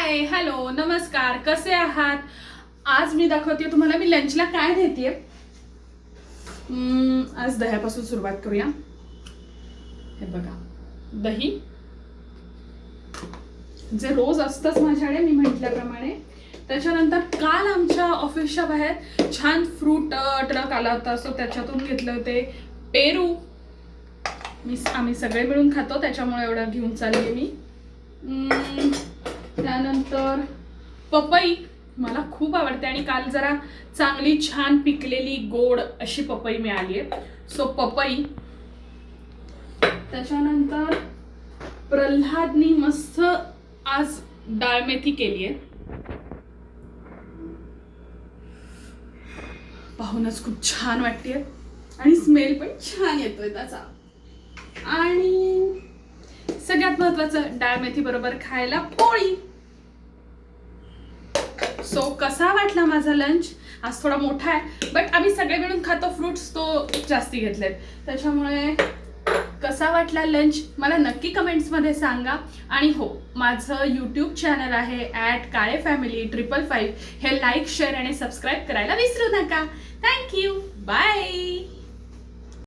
Hi hello नमस्कार, कसे आहात? आज मी दाखवते तुम्हाला मी लंचला काय देते। आज दह्यापासून सुरुवात करूया। हे बघा, दही जे रोज असतंच माझ्याकडे मी म्हटल्याप्रमाणे। त्याच्यानंतर काल आमच्या ऑफिसच्या बाहेर छान फ्रूट ट्रक आला होता, सो त्याच्यातून घेतले होते पेरू। आम्ही सगळे मिळून खातो त्याच्यामुळे एवढं घेऊन चालले मी। त्यानंतर पपई मला खूप आवडते आणि काल जरा चांगली छान पिकलेली गोड अशी पपई मिळाली आहे, सो पपई। त्याच्यानंतर प्रल्हादनी मस्त आज डाळ मेथी केली आहे, पाहूनच खूप छान वाटते आणि स्मेल पण छान येतोय त्याचा। आणि सगळ्यात महत्त्वाचं डाळ मेथी बरोबर खायला पोळी। सो कसा वाटला माझा लंच? आज थोडा मोठा आहे, बट आम्ही सगळे मिळून खातो फ्रुट्स, तो जास्ती घेतलेत त्याच्यामुळे। कसा वाटला लंच मला नक्की कमेंट्समध्ये सांगा। आणि हो, माझं यूट्यूब चॅनल आहे @काळेफॅमिली555, हे लाईक शेअर आणि सबस्क्राईब करायला विसरू नका। Thank you, bye.